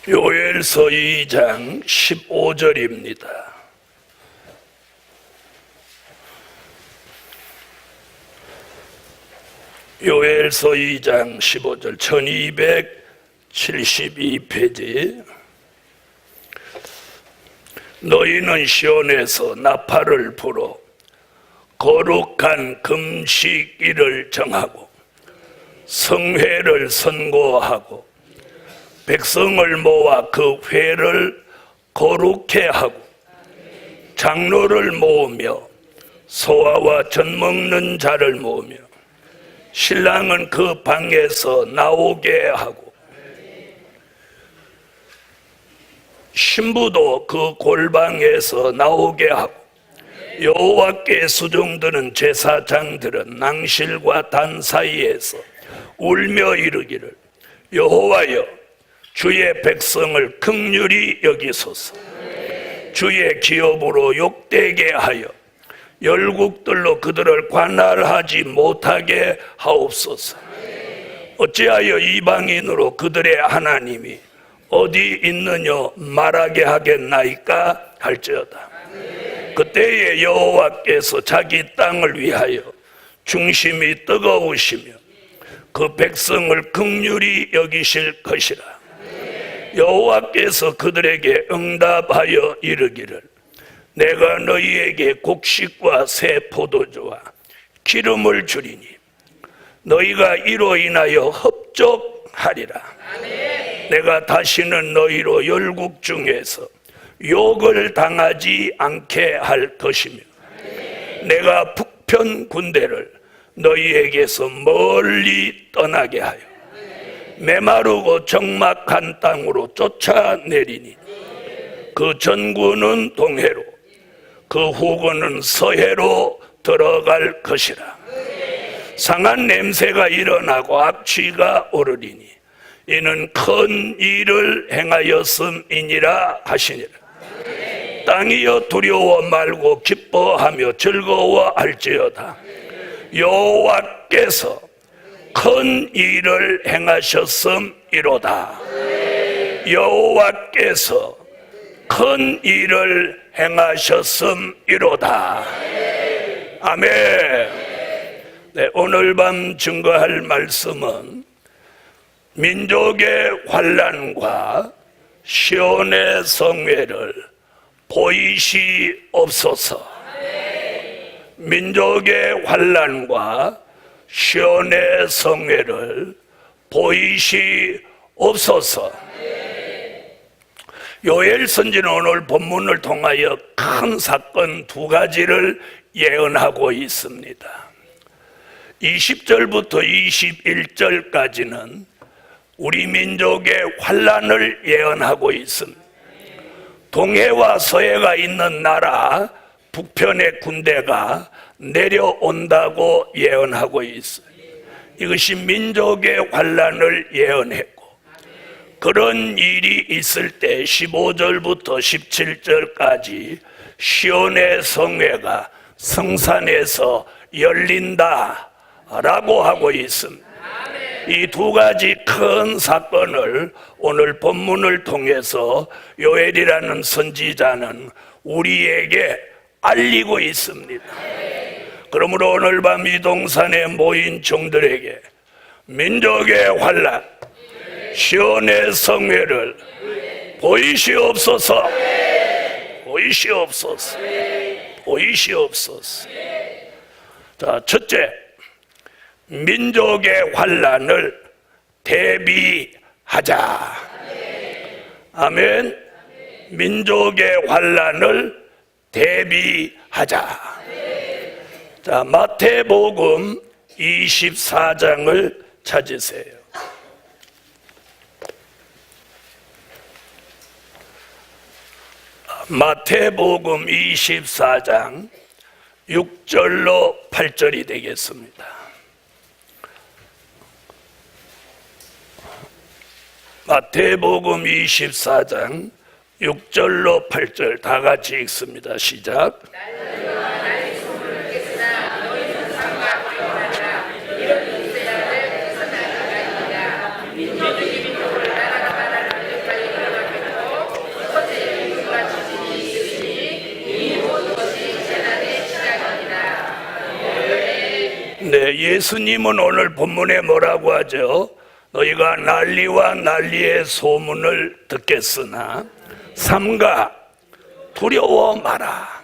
요엘서 2장 15절입니다. 요엘서 2장 15절 1272페이지. 너희는 시온에서 나팔을 불어 거룩한 금식일을 정하고 성회를 선고하고 백성을 모아 그 회를 거룩해 하고 장로를 모으며 소아와 젖 먹는 자를 모으며 신랑은 그 방에서 나오게 하고 신부도 그 골방에서 나오게 하고 여호와께 수종드는 제사장들은 낭실과 단 사이에서 울며 이르기를 여호와여 주의 백성을 긍휼히 여기소서. 주의 기업으로 욕되게 하여 열국들로 그들을 관할하지 못하게 하옵소서. 어찌하여 이방인으로 그들의 하나님이 어디 있느냐 말하게 하겠나이까 할지어다. 그때에 여호와께서 자기 땅을 위하여 중심이 뜨거우시며 그 백성을 긍휼히 여기실 것이라. 여호와께서 그들에게 응답하여 이르기를 내가 너희에게 곡식과 새 포도주와 기름을 주리니 너희가 이로 인하여 흡족하리라. 내가 다시는 너희로 열국 중에서 욕을 당하지 않게 할 것이며 내가 북편 군대를 너희에게서 멀리 떠나게 하여 메마르고 적막한 땅으로 쫓아내리니 그 전구는 동해로 그 후군은 서해로 들어갈 것이라. 상한 냄새가 일어나고 악취가 오르리니 이는 큰 일을 행하였음이니라 하시니라. 땅이여 두려워 말고 기뻐하며 즐거워할지어다. 여호와께서 큰 일을 행하셨음이로다. 여호와께서 큰 일을 행하셨음이로다. 아멘. 네, 오늘 밤 증거할 말씀은 민족의 환난과 시온의 성회를 보이시옵소서. 민족의 환난과 시온의 성회를 보이시옵소서. 요엘 선지는 오늘 본문을 통하여 큰 사건 두 가지를 예언하고 있습니다. 20절부터 21절까지는 우리 민족의 환난을 예언하고 있습니다. 동해와 서해가 있는 나라 북편의 군대가 내려온다고 예언하고 있어요. 이것이 민족의 환난을 예언했고, 그런 일이 있을 때 15절부터 17절까지 시온의 성회가 성산에서 열린다라고 하고 있습니다. 이 두 가지 큰 사건을 오늘 본문을 통해서 요엘이라는 선지자는 우리에게 알리고 있습니다. 그러므로 오늘 밤 이동산에 모인 종들에게 민족의 환난, 시온의 성회를 보이시옵소서. 보이시옵소서. 보이시옵소서. 자, 첫째, 민족의 환난을 대비하자. 아멘. 민족의 환난을 대비하자. 자, 마태복음 24장을 찾으세요. 마태복음 24장 6절로 8절이 되겠습니다. 마태복음 24장 6절로 8절 다 같이 읽습니다. 시작. 예수님은 오늘 본문에 뭐라고 하죠? 너희가 난리와 난리의 소문을 듣겠으나 삼가 두려워 마라.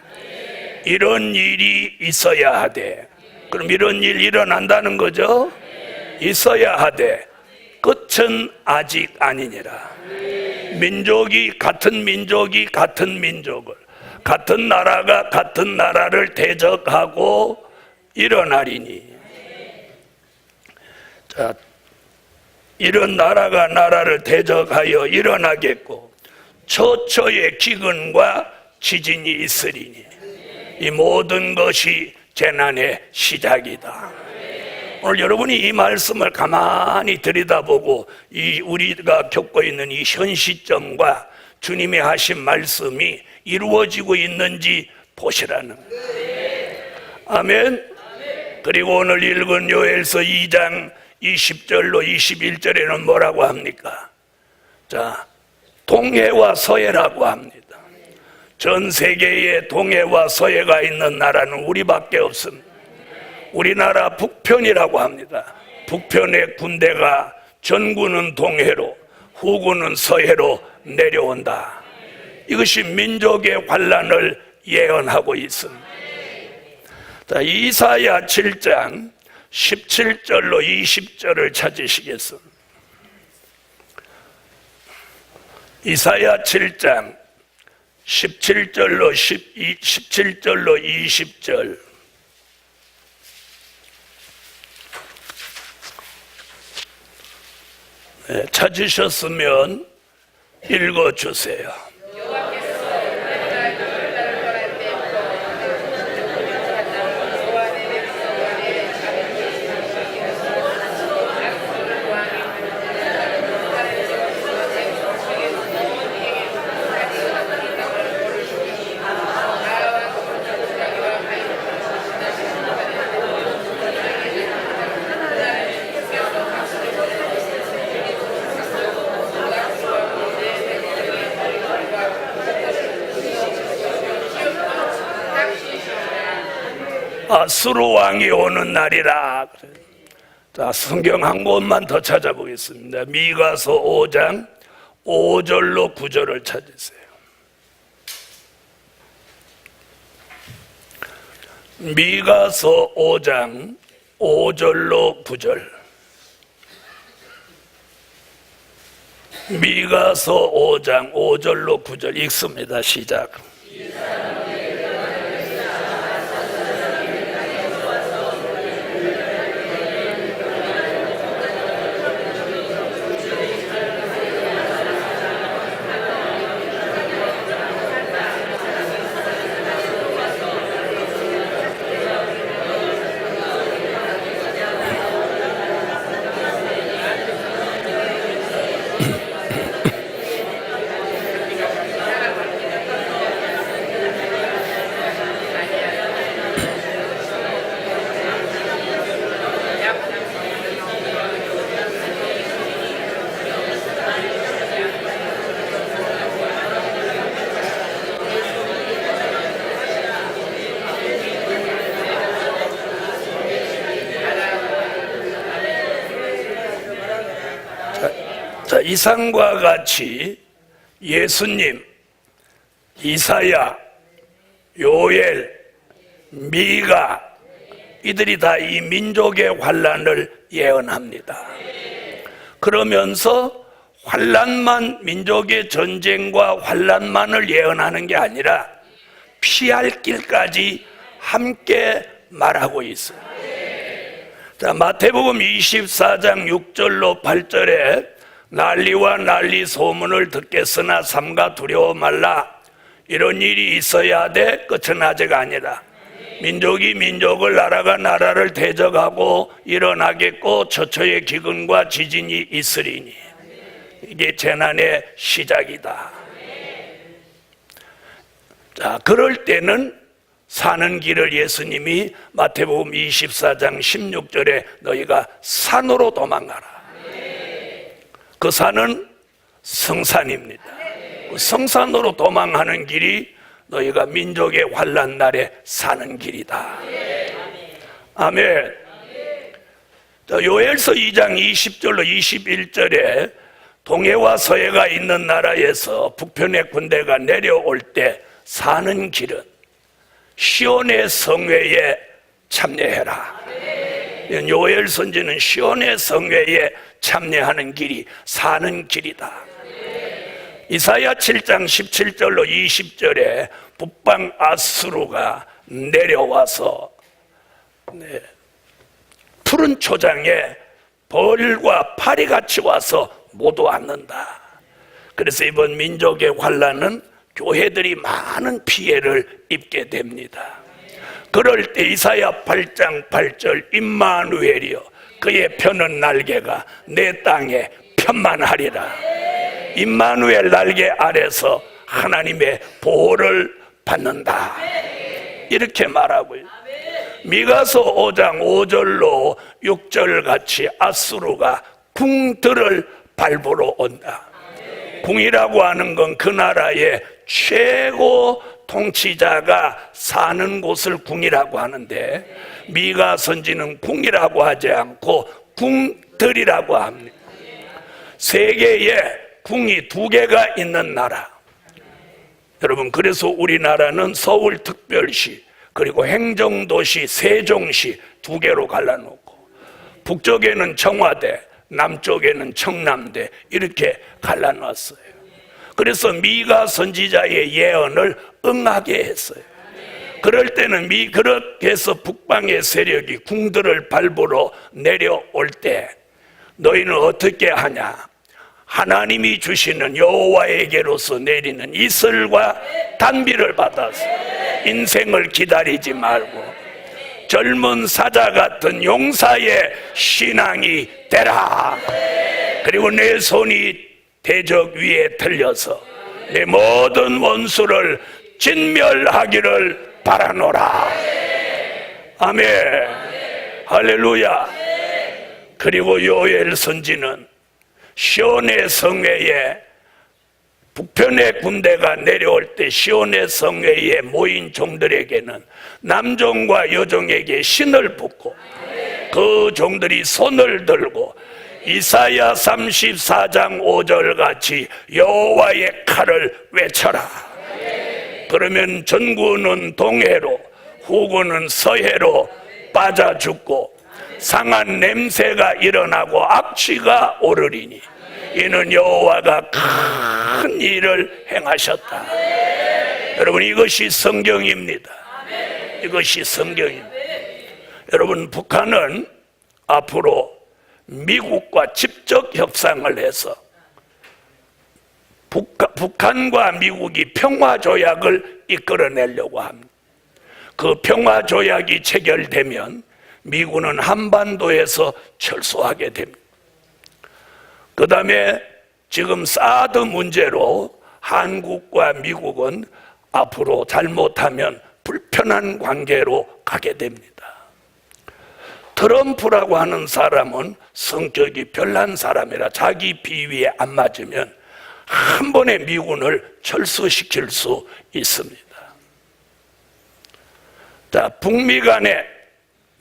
이런 일이 있어야 하되. 그럼 이런 일 일어난다는 거죠? 있어야 하되 끝은 아직 아니니라. 같은 민족이 같은 민족을, 같은 나라가 같은 나라를 대적하고 일어나리니. 자, 이런 나라가 나라를 대적하여 일어나겠고 처처의 기근과 지진이 있으리니 이 모든 것이 재난의 시작이다. 오늘 여러분이 이 말씀을 가만히 들여다보고 우리가 겪고 있는 이 현 시점과 주님이 하신 말씀이 이루어지고 있는지 보시라는 거예요. 아멘. 그리고 오늘 읽은 요엘서 2장 20절로 21절에는 뭐라고 합니까? 자, 동해와 서해라고 합니다. 전 세계에 동해와 서해가 있는 나라는 우리밖에 없습니다. 우리나라 북편이라고 합니다. 북편의 군대가 전구는 동해로, 후구는 서해로 내려온다. 이것이 민족의 환란을 예언하고 있습니다. 자, 이사야 7장 17절로 20절을 찾으시겠습니다. 이사야 7장 17절로 20절. 네, 찾으셨으면 읽어주세요. 아수르 왕이 오는 날이라. 자, 성경 한 곳만 더 찾아보겠습니다. 미가서 5장 5절로 9절을 찾으세요. 미가서 5장 5절로 9절. 미가서 5장 5절로 9절 읽습니다. 시작. 자, 이상과 같이 예수님, 이사야, 요엘, 미가 이들이 다 이 민족의 환란을 예언합니다. 그러면서 환란만, 민족의 전쟁과 환란만을 예언하는 게 아니라 피할 길까지 함께 말하고 있어요. 자, 마태복음 24장 6절로 8절에 난리와 난리 소문을 듣겠으나 삼가 두려워 말라. 이런 일이 있어야 돼. 끝은 아직 아니라. 민족이 민족을, 나라가 나라를 대적하고 일어나겠고 처처의 기근과 지진이 있으리니 이게 재난의 시작이다. 자, 그럴 때는 사는 길을 예수님이 마태복음 24장 16절에 너희가 산으로 도망가라. 그 산은 성산입니다. 그 성산으로 도망하는 길이 너희가 민족의 환난 날에 사는 길이다. 아멘. 요엘서 2장 20절로 21절에 동해와 서해가 있는 나라에서 북편의 군대가 내려올 때 사는 길은 시온의 성회에 참여해라. 요엘 선지는 시온의 성회에 참여하는 길이 사는 길이다. 이사야 7장 17절로 20절에 북방 아수르가 내려와서 푸른 초장에 벌과 파리같이 와서 모두 앉는다. 그래서 이번 민족의 환란은 교회들이 많은 피해를 입게 됩니다. 그럴 때 이사야 8장 8절 임마누엘이여 그의 펴는 날개가 내 땅에 편만하리라. 임마누엘 날개 아래서 하나님의 보호를 받는다. 이렇게 말하고요. 미가서 5장 5절로 6절 같이 아수르가 궁들을 밟으러 온다. 궁이라고 하는 건 그 나라의 최고 통치자가 사는 곳을 궁이라고 하는데, 미가 선지는 궁이라고 하지 않고 궁들이라고 합니다. 세계에 궁이 2개가 있는 나라. 여러분, 그래서 우리나라는 서울특별시 그리고 행정도시 세종시 2개로 갈라놓고, 북쪽에는 청와대, 남쪽에는 청남대 이렇게 갈라놨어요. 그래서 미가 선지자의 예언을 응하게 했어요. 그럴 때는 그렇게 해서 북방의 세력이 궁들을 밟으러 내려올 때 너희는 어떻게 하냐? 하나님이 주시는 여호와에게로서 내리는 이슬과 단비를 받아서 인생을 기다리지 말고 젊은 사자 같은 용사의 신앙이 되라. 그리고 내 손이 대적 위에 들려서 내 모든 원수를 진멸하기를 바라노라. 아멘. 할렐루야. 그리고 요엘 선지는 시온의 성회에 북편의 군대가 내려올 때 시온의 성회에 모인 종들에게는 남종과 여종에게 신을 붓고 그 종들이 손을 들고 이사야 34장 5절 같이 여호와의 칼을 외쳐라. 그러면 전구는 동해로 후구는 서해로 빠져 죽고 상한 냄새가 일어나고 악취가 오르리니 이는 여호와가 큰 일을 행하셨다. 여러분, 이것이 성경입니다. 이것이 성경입니다. 여러분, 북한은 앞으로 미국과 직접 협상을 해서 북한과 미국이 평화조약을 이끌어내려고 합니다. 그 평화조약이 체결되면 미군은 한반도에서 철수하게 됩니다. 그 다음에 지금 사드 문제로 한국과 미국은 앞으로 잘못하면 불편한 관계로 가게 됩니다. 트럼프라고 하는 사람은 성격이 별난 사람이라 자기 비위에 안 맞으면 한 번에 미군을 철수시킬 수 있습니다. 자, 북미 간에,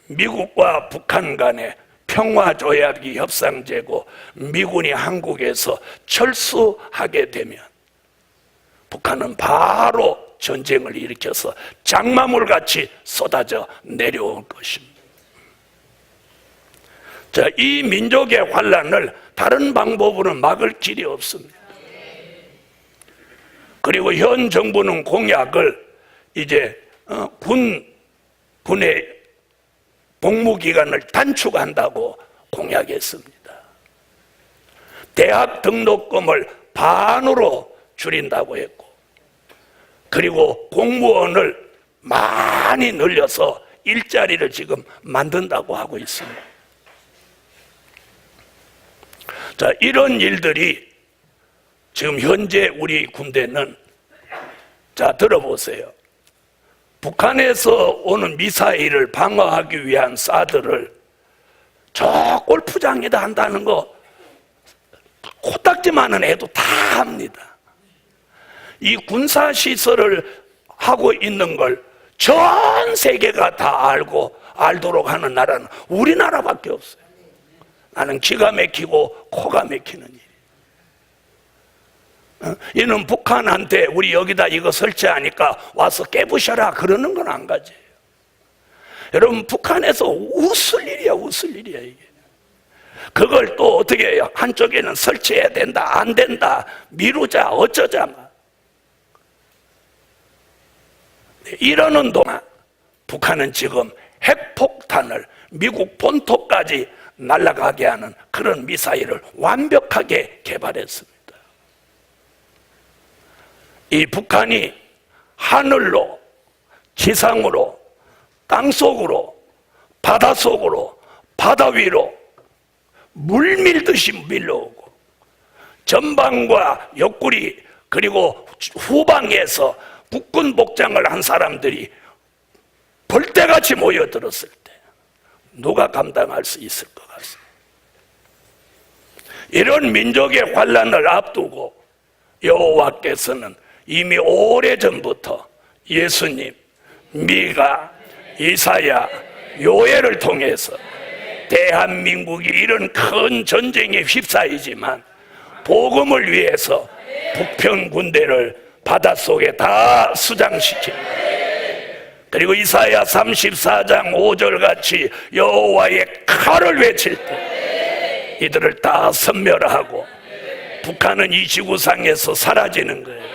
미국과 북한 간에 평화조약이 협상되고 미군이 한국에서 철수하게 되면 북한은 바로 전쟁을 일으켜서 장마물같이 쏟아져 내려올 것입니다. 자, 이 민족의 환란을 다른 방법으로는 막을 길이 없습니다. 그리고 현 정부는 공약을 이제 군의 복무기간을 단축한다고 공약했습니다. 대학 등록금을 반으로 줄인다고 했고, 그리고 공무원을 많이 늘려서 일자리를 지금 만든다고 하고 있습니다. 자, 이런 일들이 지금 현재 우리 군대는, 자, 들어보세요. 북한에서 오는 미사일을 방어하기 위한 사드를 저 골프장에다 한다는 거 코딱지만한 애도 다 합니다. 이 군사시설을 하고 있는 걸 전 세계가 다 알도록 하는 나라는 우리나라밖에 없어요. 나는 기가 막히고 코가 막히는 일이에요. 이는 북한한테 우리 여기다 이거 설치하니까 와서 깨부셔라 그러는 건 안 가지. 여러분, 북한에서 웃을 일이야, 웃을 일이야 이게. 그걸 또 어떻게 해요? 한쪽에는 설치해야 된다, 안 된다, 미루자, 어쩌자. 이러는 동안 북한은 지금 핵폭탄을 미국 본토까지 날아가게 하는 그런 미사일을 완벽하게 개발했습니다. 이 북한이 하늘로, 지상으로, 땅속으로, 바닷속으로, 바다 위로 물밀듯이 밀려오고, 전방과 옆구리 그리고 후방에서 국군 복장을 한 사람들이 벌떼같이 모여들었을 때 누가 감당할 수 있을 것 같습니다. 이런 민족의 환난을 앞두고 여호와께서는 이미 오래전부터 예수님, 미가, 이사야, 요엘을 통해서 대한민국이 이런 큰 전쟁에 휩싸이지만 복음을 위해서 북평 군대를 바닷속에 다 수장시키는, 그리고 이사야 34장 5절 같이 여호와의 칼을 외칠 때 이들을 다 섬멸하고 북한은 이 지구상에서 사라지는 거예요.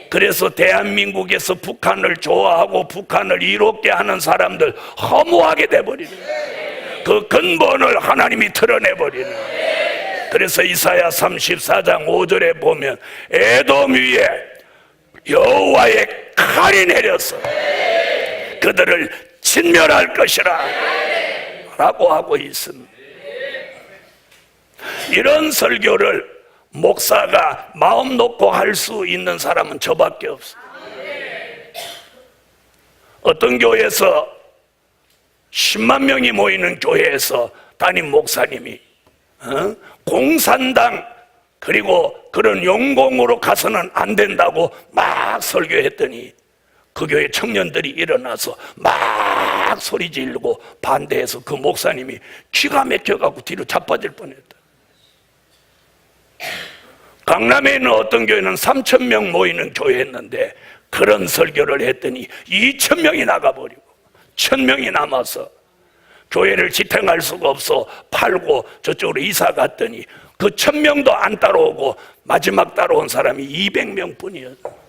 그래서 대한민국에서 북한을 좋아하고 북한을 이롭게 하는 사람들 허무하게 돼버리는 거예요. 그 근본을 하나님이 드러내버리는 거예요. 그래서 이사야 34장 5절에 보면 에돔 위에 여호와의 칼이 내려서 그들을 진멸할 것이라 라고 하고 있습니다. 이런 설교를 목사가 마음 놓고 할 수 있는 사람은 저밖에 없어요. 어떤 교회에서 10만 명이 모이는 교회에서 담임 목사님이 공산당 그리고 그런 용공으로 가서는 안 된다고 막 설교했더니 그 교회 청년들이 일어나서 막 소리 지르고 반대해서 그 목사님이 기가 막혀갖고 뒤로 자빠질 뻔했다. 강남에 있는 어떤 교회는 3,000명 모이는 교회였는데 그런 설교를 했더니 2,000명이 나가버리고 1,000명이 남아서 교회를 지탱할 수가 없어 팔고 저쪽으로 이사 갔더니 그 1,000명도 안 따라오고 마지막 따라온 사람이 200명 뿐이었어요.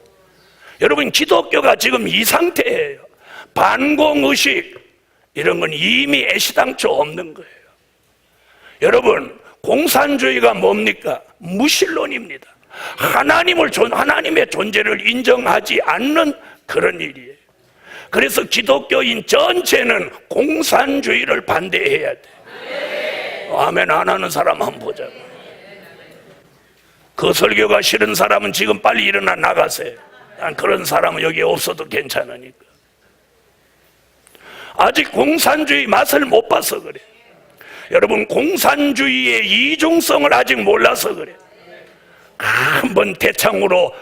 여러분, 기독교가 지금 이 상태예요. 반공의식 이런 건 이미 애시당초 없는 거예요. 여러분, 공산주의가 뭡니까? 무신론입니다. 하나님의 존재를 인정하지 않는 그런 일이에요. 그래서 기독교인 전체는 공산주의를 반대해야 돼. 아멘 안 하는 사람 한번 보자고. 그 설교가 싫은 사람은 지금 빨리 일어나 나가세요. 난 그런 사람은 여기 없어도 괜찮으니까. 아직 공산주의 맛을 못 봐서 그래. 여러분, 공산주의의 이중성을 아직 몰라서 그래. 한번 대창으로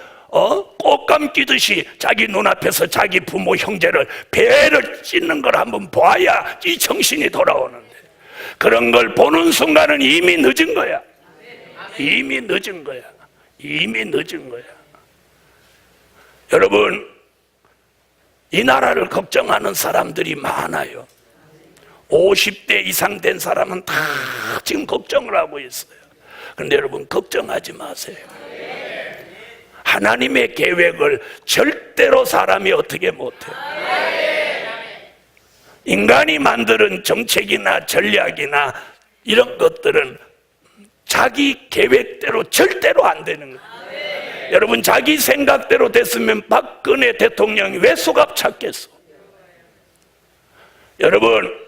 꽃감 끼듯이 자기 눈앞에서 자기 부모 형제를 배를 찢는 걸 한번 봐야 이 정신이 돌아오는데, 그런 걸 보는 순간은 이미 늦은 거야. 이미 늦은 거야. 이미 늦은 거야. 여러분, 이 나라를 걱정하는 사람들이 많아요. 50대 이상 된 사람은 다 지금 걱정을 하고 있어요. 그런데 여러분, 걱정하지 마세요. 하나님의 계획을 절대로 사람이 어떻게 못해요. 인간이 만드는 정책이나 전략이나 이런 것들은 자기 계획대로 절대로 안 되는 거예요. 여러분, 자기 생각대로 됐으면 박근혜 대통령이 왜 수갑 찼겠어? 여러분,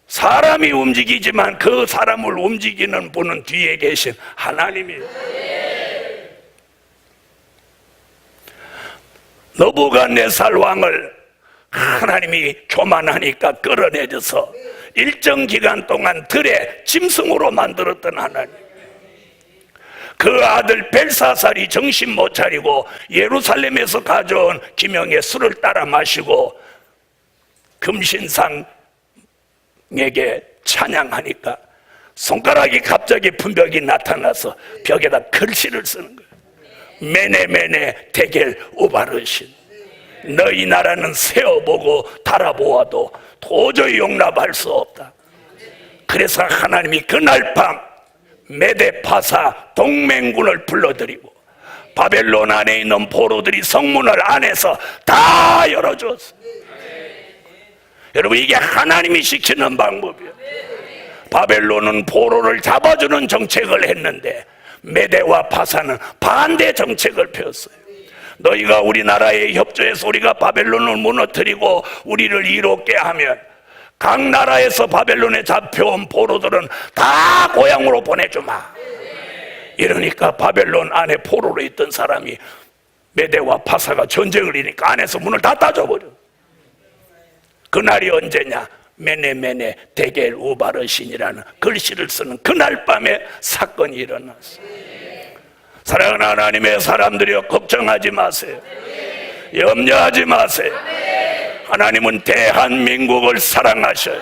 사람이 움직이지만 그 사람을 움직이는 분은 뒤에 계신 하나님이에요. 느부갓네살 왕을 하나님이 교만하니까 끌어내려서 일정 기간 동안 들에 짐승으로 만들었던 하나님, 그 아들 벨사살이 정신 못 차리고 예루살렘에서 가져온 기명의 술을 따라 마시고 금신상에게 찬양하니까 손가락이 갑자기 분벽이 나타나서 벽에다 글씨를 쓰는 거예요. 메네메네 데겔 우바르신, 너희 나라는 세어보고 달아보아도 도저히 용납할 수 없다. 그래서 하나님이 그날 밤 메데파사 동맹군을 불러들이고 바벨론 안에 있는 포로들이 성문을 안에서 다 열어줬어요. 여러분, 이게 하나님이 시키는 방법이에요. 바벨론은 포로를 잡아주는 정책을 했는데 메데와 파사는 반대 정책을 펴었어요. 너희가 우리나라에 협조해서 우리가 바벨론을 무너뜨리고 우리를 이롭게 하면 각 나라에서 바벨론에 잡혀온 포로들은 다 고향으로 보내주마. 이러니까 바벨론 안에 포로로 있던 사람이 메데와 파사가 전쟁을 이니까 안에서 문을 다 따져버려. 그날이 언제냐? 메네메네 데겔 우바르신이라는 글씨를 쓰는 그날 밤에 사건이 일어났어요. 사랑하는 하나님의 사람들이여, 걱정하지 마세요. 염려하지 마세요. 하나님은 대한민국을 사랑하셔요.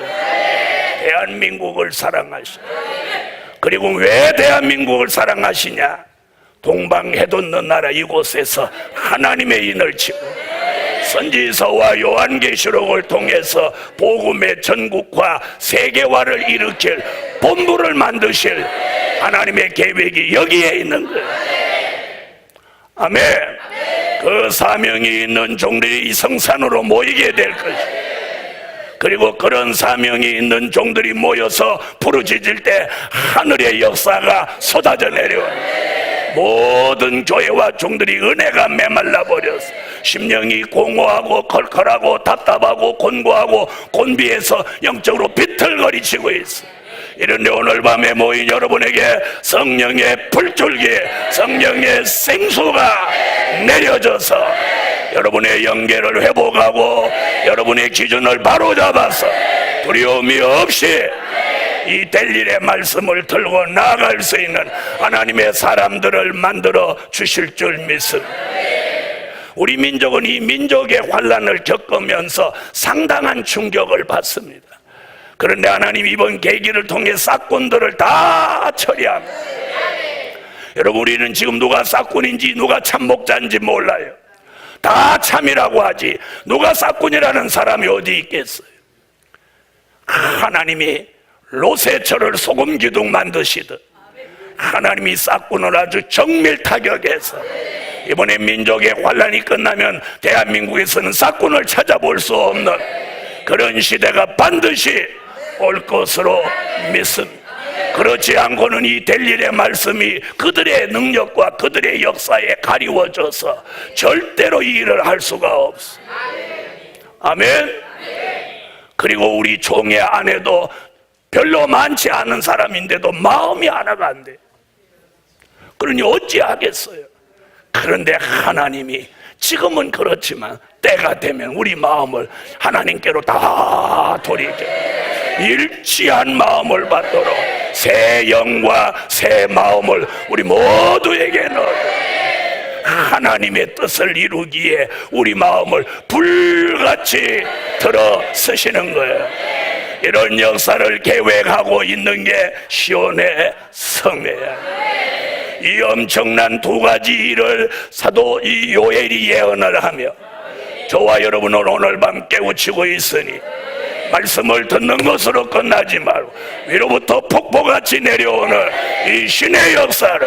대한민국을 사랑하셔요. 그리고 왜 대한민국을 사랑하시냐? 동방해돋는 나라 이곳에서 하나님의 인을 치고 선지서와 요한계시록을 통해서 복음의 전국화, 세계화를 일으킬 본부를 만드실 하나님의 계획이 여기에 있는 거예요. 아멘. 그 사명이 있는 종들이 이 성산으로 모이게 될 것이에요. 그리고 그런 사명이 있는 종들이 모여서 부르짖을 때 하늘의 역사가 쏟아져 내려와요. 모든 교회와 종들이 은혜가 메말라 버렸어. 심령이 공허하고 컬컬하고 답답하고 곤고하고 곤비해서 영적으로 비틀거리치고 있어. 이런데 오늘 밤에 모인 여러분에게 성령의 불줄기, 성령의 생수가 내려져서 여러분의 영계를 회복하고 여러분의 기준을 바로잡아서 두려움이 없이 이 될 일의 말씀을 들고 나아갈 수 있는 하나님의 사람들을 만들어 주실 줄 믿습니다. 우리 민족은 이 민족의 환난을 겪으면서 상당한 충격을 받습니다. 그런데 하나님 이번 계기를 통해 싹군들을 다 처리합니다. 여러분, 우리는 지금 누가 싹군인지 누가 참목자인지 몰라요. 다 참이라고 하지 누가 싹군이라는 사람이 어디 있겠어요? 하나님이 로세철을 소금 기둥 만드시듯 하나님이 싹군을 아주 정밀 타격해서 이번에 민족의 환란이 끝나면 대한민국에서는 싹군을 찾아볼 수 없는 그런 시대가 반드시 올 것으로 믿습니다. 그렇지 않고는 이 될 일의 말씀이 그들의 능력과 그들의 역사에 가리워져서 절대로 이 일을 할 수가 없어. 아멘. 그리고 우리 총회 안에도 별로 많지 않은 사람인데도 마음이 하나가 안 돼. 그러니 어찌하겠어요. 그런데 하나님이 지금은 그렇지만 때가 되면 우리 마음을 하나님께로 다 돌이켜 일치한 마음을 받도록 새 영과 새 마음을 우리 모두에게 넣어 하나님의 뜻을 이루기에 우리 마음을 불같이 들어 쓰시는 거예요. 이런 역사를 계획하고 있는 게 시온의 성회야. 이 엄청난 두 가지 일을 사도 이 요엘이 예언을 하며 저와 여러분을 오늘 밤 깨우치고 있으니 말씀을 듣는 것으로 끝나지 말고 위로부터 폭포같이 내려오는 이 신의 역사를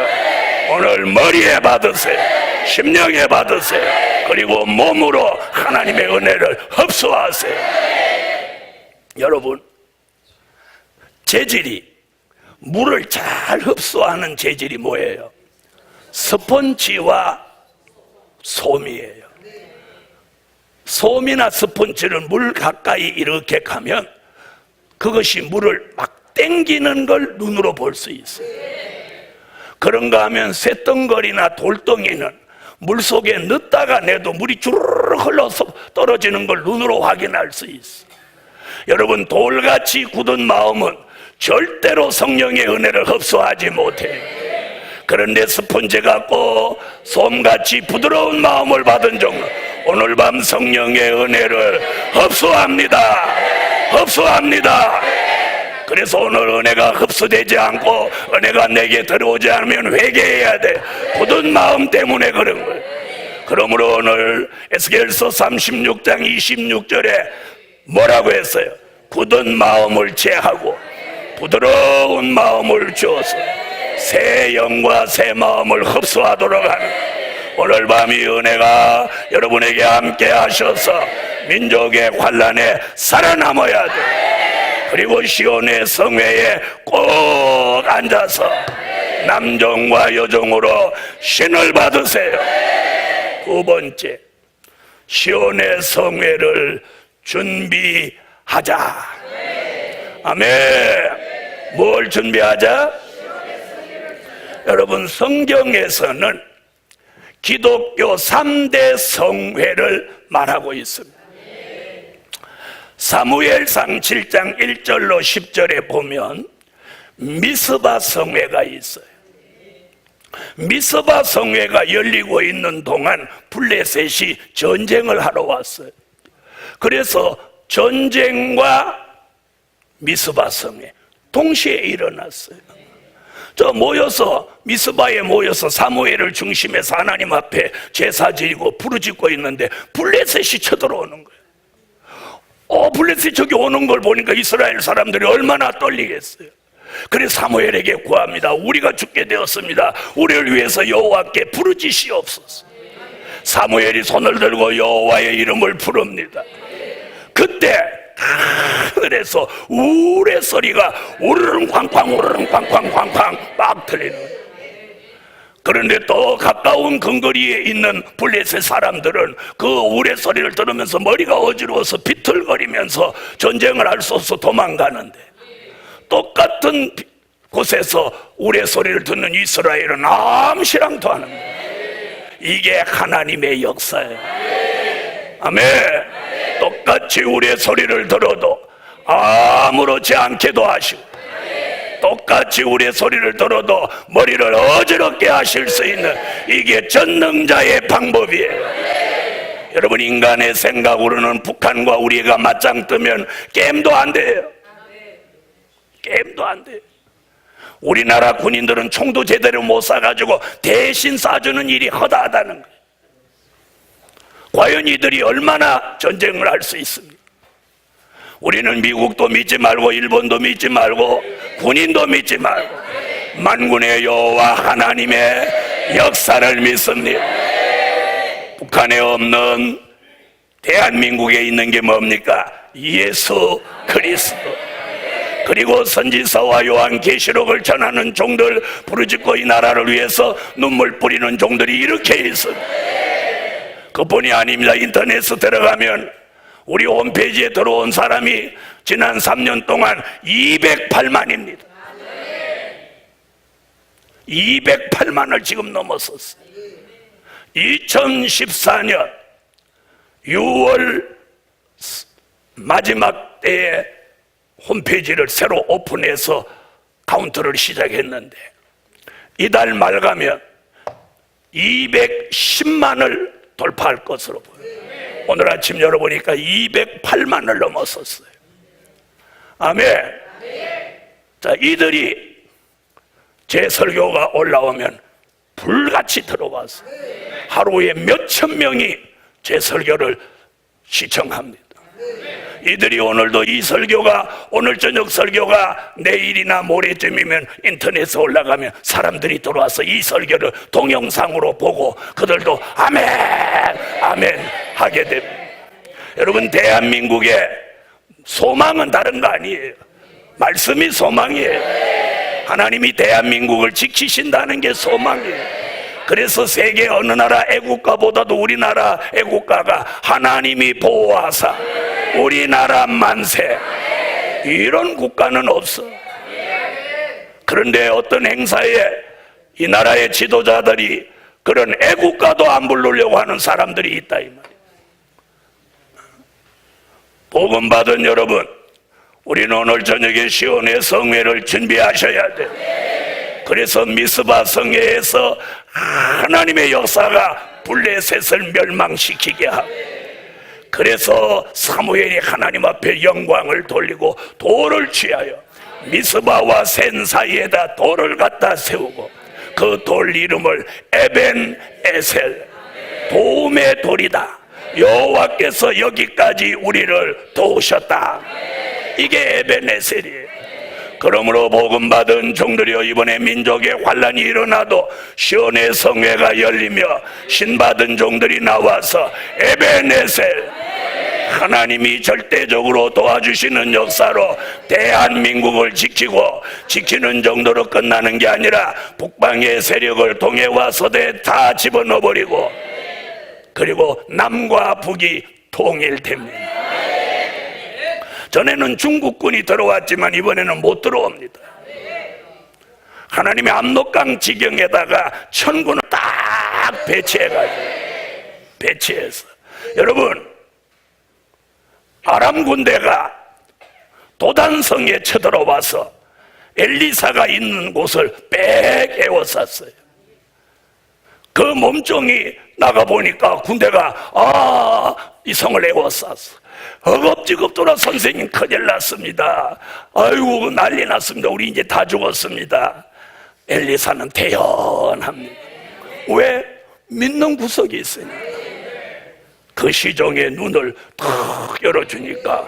오늘 머리에 받으세요. 심령에 받으세요. 그리고 몸으로 하나님의 은혜를 흡수하세요. 여러분, 재질이 물을 잘 흡수하는 재질이 뭐예요? 스펀지와 솜이에요. 솜이나 스펀지를 물 가까이 이렇게 가면 그것이 물을 막 땡기는 걸 눈으로 볼 수 있어요. 그런가 하면 쇳덩거리나 돌덩이는 물속에 넣다가 내도 물이 주르륵 흘러서 떨어지는 걸 눈으로 확인할 수 있어. 여러분, 돌같이 굳은 마음은 절대로 성령의 은혜를 흡수하지 못해요. 그런데 스펀지 같고 솜같이 부드러운 마음을 받은 종은 오늘 밤 성령의 은혜를 흡수합니다. 흡수합니다. 그래서 오늘 은혜가 흡수되지 않고 은혜가 내게 들어오지 않으면 회개해야 돼. 굳은 마음 때문에 그런 거예요. 그러므로 오늘 에스겔서 36장 26절에 뭐라고 했어요? 굳은 마음을 제하고 부드러운 마음을 주어서 새 영과 새 마음을 흡수하도록 하는, 오늘 밤 이 은혜가 여러분에게 함께 하셔서 민족의 환난에 살아남아야 돼. 그리고 시온의 성회에 꼭 앉아서 남종과 여종으로 신을 받으세요. 두 번째, 시온의 성회를 준비하자. 아멘. 뭘 준비하자? 여러분, 성경에서는 기독교 3대 성회를 말하고 있습니다. 사무엘상 7장 1절로 10절에 보면 미스바 성회가 있어요. 미스바 성회가 열리고 있는 동안 블레셋이 전쟁을 하러 왔어요. 그래서 전쟁과 미스바 성회 동시에 일어났어요. 미스바에 모여서 사무엘을 중심해서 하나님 앞에 제사 지고 부르짖고 있는데 블레셋이 쳐들어오는 거예요. 블레셋이 저기 오는 걸 보니까 이스라엘 사람들이 얼마나 떨리겠어요. 그래서 사무엘에게 구합니다. 우리가 죽게 되었습니다. 우리를 위해서 여호와께 부르짖으시옵소서. 사무엘이 손을 들고 여호와의 이름을 부릅니다. 그때 그래서 우레 소리가 우르릉 쾅쾅 우르릉 쾅쾅 쾅쾅 막 들리는 거예요. 그런데 또 가까운 근거리에 있는 블레셋 사람들은 그 우레 소리를 들으면서 머리가 어지러워서 비틀거리면서 전쟁을 할 수 없어 도망가는데, 똑같은 곳에서 우레 소리를 듣는 이스라엘은 암시랑도 하는 거예요. 이게 하나님의 역사예요. 아멘. 똑같이 우리의 소리를 들어도 아무렇지 않게도 하시고, 똑같이 우리의 소리를 들어도 머리를 어지럽게 하실 수 있는, 이게 전능자의 방법이에요. 여러분, 인간의 생각으로는 북한과 우리가 맞짱 뜨면 게임도 안 돼요. 게임도 안 돼요. 우리나라 군인들은 총도 제대로 못 쏴가지고 대신 쏴주는 일이 허다하다는 거예요. 과연 이들이 얼마나 전쟁을 할 수 있습니까? 우리는 미국도 믿지 말고 일본도 믿지 말고 군인도 믿지 말고 만군의 여호와 하나님의 역사를 믿습니다. 북한에 없는 대한민국에 있는 게 뭡니까? 예수 그리스도. 그리고 선지서와 요한계시록을 전하는 종들, 부르짖고 이 나라를 위해서 눈물 뿌리는 종들이 이렇게 있습니다. 그뿐이 아닙니다. 인터넷에 들어가면 우리 홈페이지에 들어온 사람이 지난 3년 동안 208만입니다. 208만을 지금 넘었었어요. 2014년 6월 마지막 때에 홈페이지를 새로 오픈해서 카운트를 시작했는데, 이달 말 가면 210만을 돌파할 것으로 보여요. 오늘 아침 열어보니까 208만을 넘었었어요. 아멘. 자, 이들이 제 설교가 올라오면 불같이 들어와서 하루에 몇천 명이 제 설교를 시청합니다. 이들이 오늘도 이 설교가, 오늘 저녁 설교가 내일이나 모레쯤이면 인터넷에 올라가면 사람들이 들어와서 이 설교를 동영상으로 보고 그들도 아멘 아멘 하게 됩니다. 여러분, 대한민국의 소망은 다른 거 아니에요. 말씀이 소망이에요. 하나님이 대한민국을 지키신다는 게 소망이에요. 그래서 세계 어느 나라 애국가보다도 우리나라 애국가가 하나님이 보호하사 우리나라 만세, 이런 국가는 없어. 그런데 어떤 행사에 이 나라의 지도자들이 그런 애국가도 안 부르려고 하는 사람들이 있다 이 말이에요. 복음 받은 여러분, 우리는 오늘 저녁에 시온의 성회를 준비하셔야 돼. 그래서 미스바 성회에서 하나님의 역사가 블레셋을 멸망시키게 하고, 그래서 사무엘이 하나님 앞에 영광을 돌리고 돌을 취하여 미스바와 센 사이에다 돌을 갖다 세우고 그 돌 이름을 에벤 에셀, 도움의 돌이다. 여호와께서 여기까지 우리를 도우셨다. 이게 에벤 에셀이에요. 그러므로 복음 받은 종들이여, 이번에 민족의 환란이 일어나도 시온의 성회가 열리며 신 받은 종들이 나와서 에벤 에셀, 하나님이 절대적으로 도와주시는 역사로 대한민국을 지키는 정도로 끝나는 게 아니라 북방의 세력을 동해와 서대에 다 집어넣어버리고, 그리고 남과 북이 통일됩니다. 전에는 중국군이 들어왔지만 이번에는 못 들어옵니다. 하나님의 압록강 지경에다가 천군을 딱 배치해서 여러분, 아람 군대가 도단성에 쳐들어와서 엘리사가 있는 곳을 빽 에워쌌어요. 그 몸종이 나가보니까 군대가 이 성을 에워쌌어. 허겁지겁 선생님 큰일 났습니다. 아이고 난리 났습니다. 우리 이제 다 죽었습니다. 엘리사는 대연합니다. 왜? 믿는 구석이 있으니까. 그 시종의 눈을 탁 열어주니까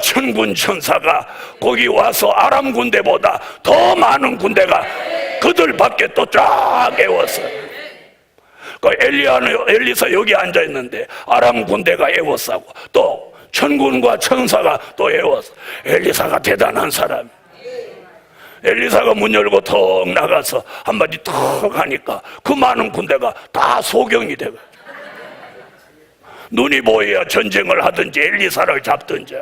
천군 천사가 거기 와서 아람 군대보다 더 많은 군대가 그들 밖에 또 쫙 에웠어요. 엘리사 여기 앉아있는데 아람 군대가 에워싸고 또 천군과 천사가 또 에워싸. 엘리사가 대단한 사람. 엘리사가 문 열고 턱 나가서 한마디 턱 하니까 그 많은 군대가 다 소경이 되고, 눈이 보여야 전쟁을 하든지 엘리사를 잡든지.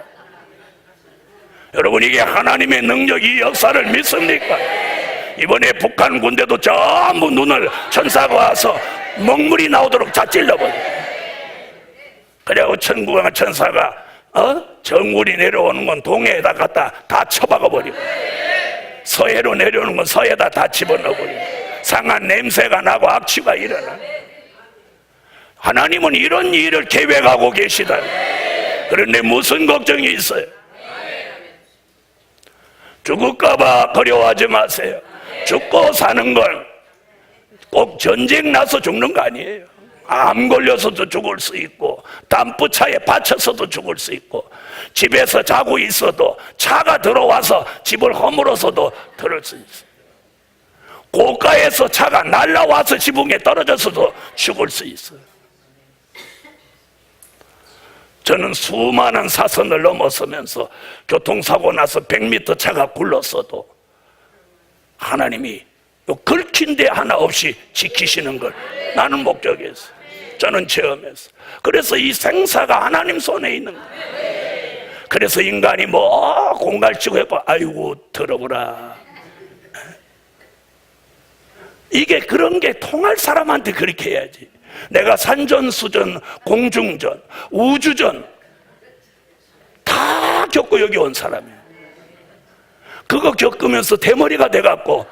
여러분, 이게 하나님의 능력, 이 역사를 믿습니까? 이번에 북한 군대도 전부 눈을 천사가 와서 먹물이 나오도록 다 찔러버려. 그리고 천군과 천사가 정물이 내려오는 건 동해에다 갖다 다 처박아버리고, 서해로 내려오는 건 서해에다 다 집어넣어버리고, 상한 냄새가 나고 악취가 일어나. 하나님은 이런 일을 계획하고 계시다. 그런데 무슨 걱정이 있어요? 죽을까봐 두려워하지 마세요. 죽고 사는 건 꼭 전쟁 나서 죽는 거 아니에요. 암 걸려서도 죽을 수 있고, 담부차에 받쳐서도 죽을 수 있고, 집에서 자고 있어도 차가 들어와서 집을 허물어서도 들을 수 있어요. 고가에서 차가 날라와서 지붕에 떨어져서도 죽을 수 있어요. 저는 수많은 사선을 넘어서면서 교통사고 나서 100m 차가 굴렀어도 하나님이 긁힌 데 하나 없이 지키시는 걸 나는 목격했어. 저는 체험했어. 그래서 이 생사가 하나님 손에 있는 거예요. 그래서 인간이 공갈치고 해봐, 아이고 들어보라. 이게 그런 게 통할 사람한테 그렇게 해야지. 내가 산전수전, 공중전, 우주전 다 겪고 여기 온 사람이에요. 그거 겪으면서 대머리가 돼갖고,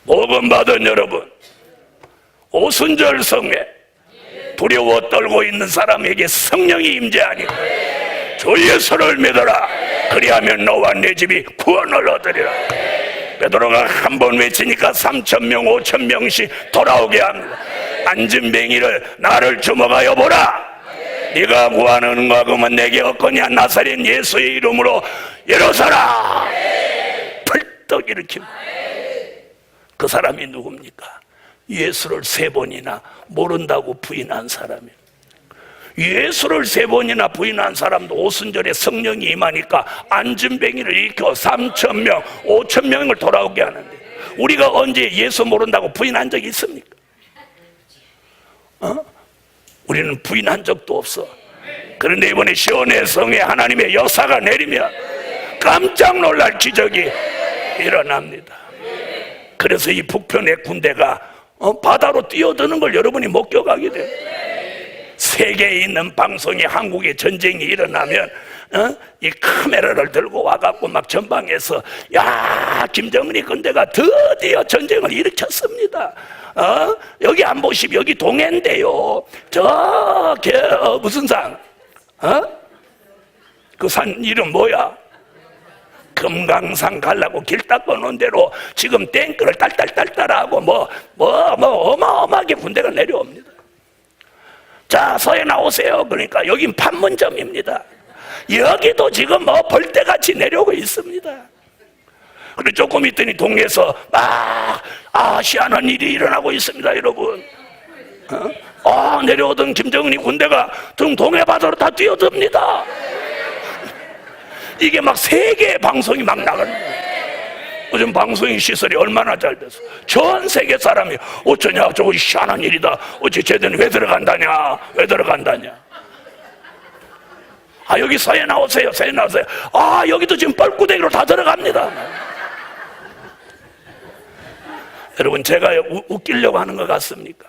복음 받은 여러분, 오순절 성회 두려워 떨고 있는 사람에게 성령이 임재하니까 주 예수를 믿어라. 그리하면 너와 내 집이 구원을 얻으리라. 베드로가 한 번 외치니까 3,000명 5,000명씩 돌아오게 합니다. 안진뱅이를 나를 주목하여 보라. 네가 구하는 은과 금은 내게 없거니와 나사렛 예수의 이름으로 일어서라. 펄떡 일으킵니다. 그 사람이 누굽니까? 예수를 3번이나 모른다고 부인한 사람이에요. 예수를 3번이나 부인한 사람도 오순절에 성령이 임하니까 안진뱅이를 일으켜 3,000명 5,000명을 돌아오게 하는데, 우리가 언제 예수 모른다고 부인한 적이 있습니까? 우리는 부인한 적도 없어. 그런데 이번에 시온의 성에 하나님의 역사가 내리면 깜짝 놀랄 기적이 일어납니다. 그래서 이 북편의 군대가 바다로 뛰어드는 걸 여러분이 목격하게 됩니다. 세계에 있는 방송이 한국에 전쟁이 일어나면 이 카메라를 들고 와갖고 막 전방에서, 야, 김정은이 군대가 드디어 전쟁을 일으켰습니다. 여기 안 보시면 여기 동해인데요. 무슨 산? 그 산 이름 뭐야? 금강산 가려고 길 닦아놓은 대로 지금 탱크를 딸딸딸딸하고 뭐 어마어마하게 군대가 내려옵니다. 자, 서해 나오세요. 그러니까 여긴 판문점입니다. 여기도 지금 벌떼같이 내려오고 있습니다. 그리고 조금 있더니 동네에서 막 희한한 일이 일어나고 있습니다, 여러분. 내려오던 김정은이 군대가 동해바다로 다 뛰어듭니다. 이게 막 세계 방송이 막 나가는 거예요. 요즘 방송 시설이 얼마나 잘 돼서 전 세계 사람이 어쩌냐, 저거 희한한 일이다, 어째 쟤들은 왜 들어간다냐. 여기 서해 나오세요. 여기도 지금 뻘구덩이로 다 들어갑니다. 여러분, 제가 웃기려고 하는 것 같습니까?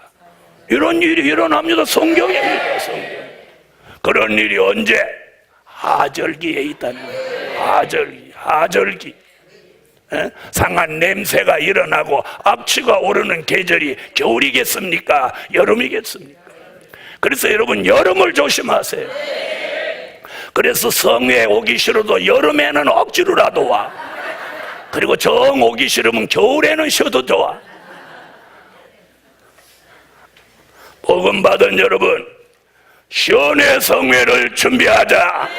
이런 일이 일어납니다. 성경입니다. 성경. 그런 일이 언제? 하절기에 있다는 거예요. 하절기. 상한 냄새가 일어나고 악취가 오르는 계절이 겨울이겠습니까? 여름이겠습니까? 그래서 여러분, 여름을 조심하세요. 그래서 성에 오기 싫어도 여름에는 억지로라도 와. 그리고 정 오기 싫으면 겨울에는 쉬어도 좋아. 복음 받은 여러분, 시온의 성회를 준비하자.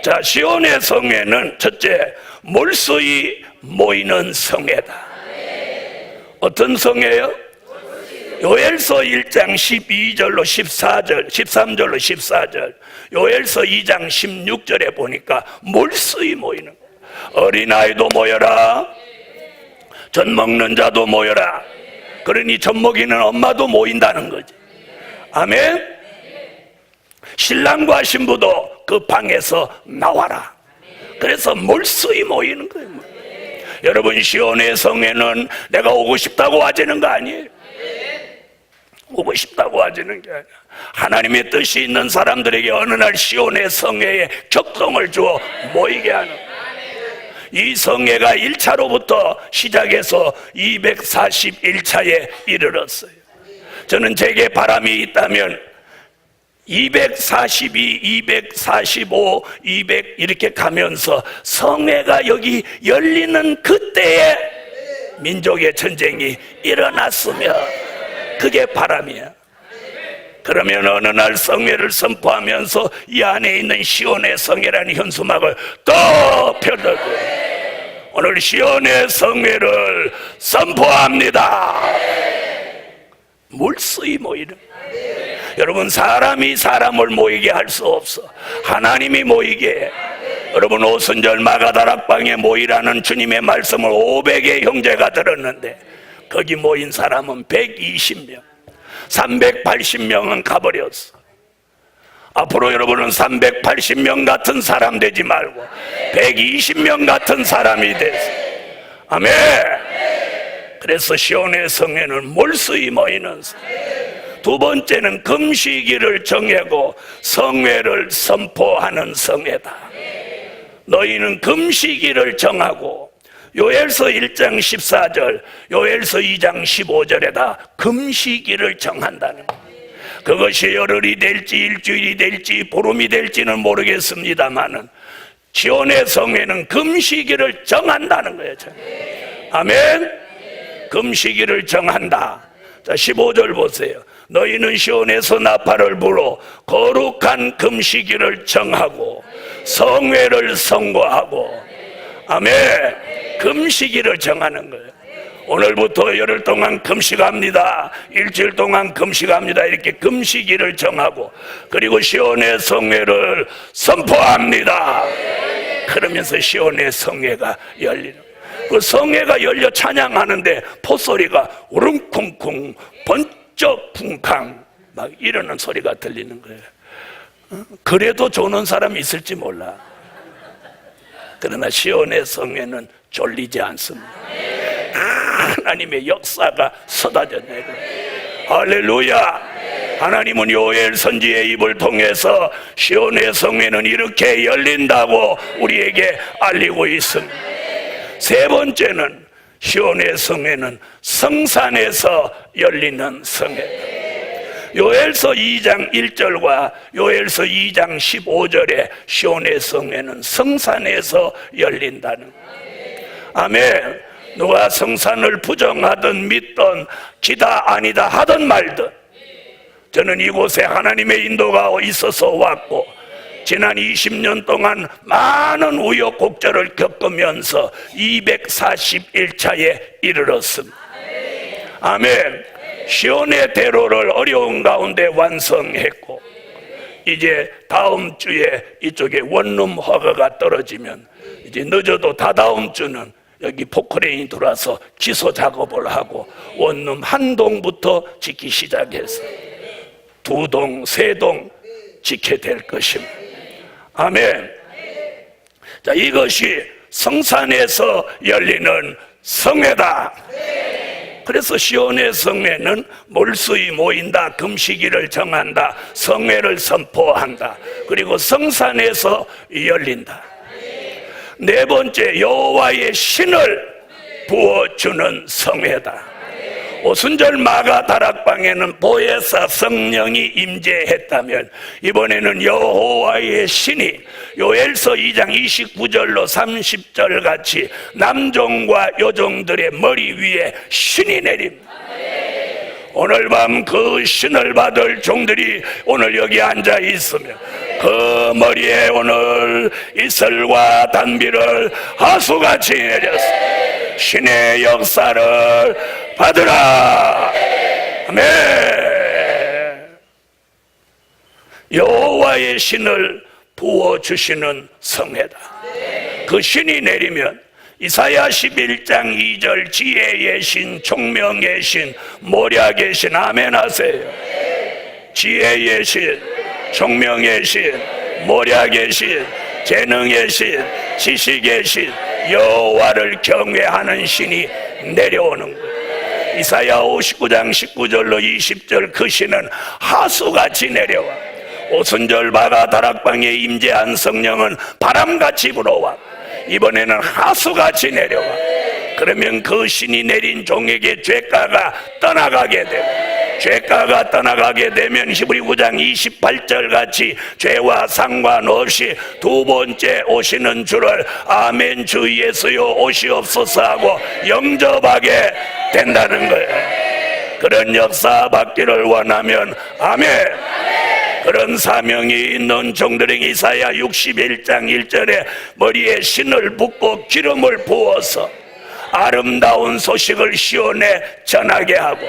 자, 시온의 성회는 첫째, 몰수히 모이는 성회다. 어떤 성회요? 요엘서 1장 12절로 14절, 13절로 14절, 요엘서 2장 16절에 보니까 몰수히 모이는 거예요. 어린아이도 모여라, 젖 먹는 자도 모여라. 그러니 젖 먹이는 엄마도 모인다는 거지. 아멘. 신랑과 신부도 그 방에서 나와라. 그래서 몰수히 모이는 거예요. 여러분, 시온의 성회는 내가 오고 싶다고 와지는 거 아니에요. 오고 싶다고 와지는 게 아니라 하나님의 뜻이 있는 사람들에게 어느 날 시온의 성회에 격성을 주어 모이게 하는 거예요. 이 성회가 1차로부터 시작해서 241차에 이르렀어요. 저는 제게 바람이 있다면 242, 245, 200 이렇게 가면서 성회가 여기 열리는 그때에 민족의 전쟁이 일어났으면 그게 바람이야. 그러면 어느 날 성회를 선포하면서 이 안에 있는 시온의 성회라는 현수막을 또 펴들고 오늘 시온의 성회를 선포합니다. 물수히 모이는. 여러분, 사람이 사람을 모이게 할 수 없어. 하나님이 모이게 해. 여러분, 오순절 마가다락방에 모이라는 주님의 말씀을 500의 형제가 들었는데 거기 모인 사람은 120명, 380명은 가버렸어. 앞으로 여러분은 380명 같은 사람 되지 말고 120명 같은 사람이 되세요. 아멘. 그래서 시온의 성회는 몰수히 모이는 성회. 두 번째는 금식일을 정하고 성회를 선포하는 성회다. 너희는 금식일을 정하고 요엘서 1장 14절, 요엘서 2장 15절에다 금식일을 정한다는 거예요. 그것이 열흘이 될지 일주일이 될지 보름이 될지는 모르겠습니다만은 시온의 성회는 금식일을 정한다는 거예요. 아멘. 금식일을 정한다. 자, 15절 보세요. 너희는 시온에서 나팔을 불어 거룩한 금식일을 정하고 성회를 선고하고. 아멘. 금식일을 정하는 거예요. 오늘부터 열흘 동안 금식합니다. 일주일 동안 금식합니다. 이렇게 금식일을 정하고 그리고 시온의 성회를 선포합니다. 그러면서 시온의 성회가 열리는 거예요. 그 성회가 열려 찬양하는데 포소리가 우릉쿵쿵 번쩍쿵쾅 막 이러는 소리가 들리는 거예요. 그래도 조는 사람이 있을지 몰라. 그러나 시온의 성회는 졸리지 않습니다. 하나님의 역사가 쏟아져 내려. 할렐루야. 하나님은 요엘 선지의 입을 통해서 시온의 성회는 이렇게 열린다고 우리에게 알리고 있습니다. 세 번째는 시온의 성회는 성산에서 열리는 성회다. 요엘서 2장 1절과 요엘서 2장 15절에 시온의 성회는 성산에서 열린다는 거예요. 아멘. 누가 성산을 부정하든 믿든 기다 아니다 하든 말든 저는 이곳에 하나님의 인도가 있어서 왔고 지난 20년 동안 많은 우여곡절을 겪으면서 241차에 이르렀습니다. 아멘. 시온의 대로를 어려운 가운데 완성했고 이제 다음 주에 이쪽에 원룸 허가가 떨어지면 이제 늦어도 다다음 주는 여기 포크레인이 들어와서 기소 작업을 하고 원룸 한 동부터 짓기 시작해서 2동, 3동 짓게 될 것입니다. 아멘. 자, 이것이 성산에서 열리는 성회다. 그래서 시온의 성회는 몰수히 모인다, 금식일을 정한다, 성회를 선포한다, 그리고 성산에서 열린다. 네 번째, 여호와의 신을 부어주는 성회다. 오순절 마가 다락방에는 보혜사 성령이 임재했다면 이번에는 여호와의 신이 요엘서 2장 29절로 30절 같이 남종과 여종들의 머리 위에 신이 내립니다. 오늘 밤 그 신을 받을 종들이 오늘 여기 앉아 있으며 그 머리에 오늘 이슬과 단비를 하수같이 내렸어. 신의 역사를 받으라. 아멘. 여호와의 신을 부어주시는 성회다. 그 신이 내리면 이사야 11장 2절 지혜의 신, 총명의 신, 모략의 신. 아멘 하세요. 지혜의 신, 총명의 신, 모략의 신, 재능의 신, 지식의 신, 여호와를 경외하는 신이 내려오는 거예요. 이사야 59장 19절로 20절 그 신은 하수같이 내려와. 오순절 마가 다락방에 임재한 성령은 바람같이 불어와. 이번에는 하수같이 내려와. 그러면 그 신이 내린 종에게 죄가가 떠나가게 되고, 죄가가 떠나가게 되면 히브리 9장 28절 같이 죄와 상관없이 두 번째 오시는 주를 아멘 주 예수여 오시옵소서 하고 영접하게 된다는 거예요. 그런 역사 받기를 원하면 아멘. 그런 사명이 있는 종들에게 이사야 61장 1절에 머리에 신을 붓고 기름을 부어서 아름다운 소식을 시온에 전하게 하고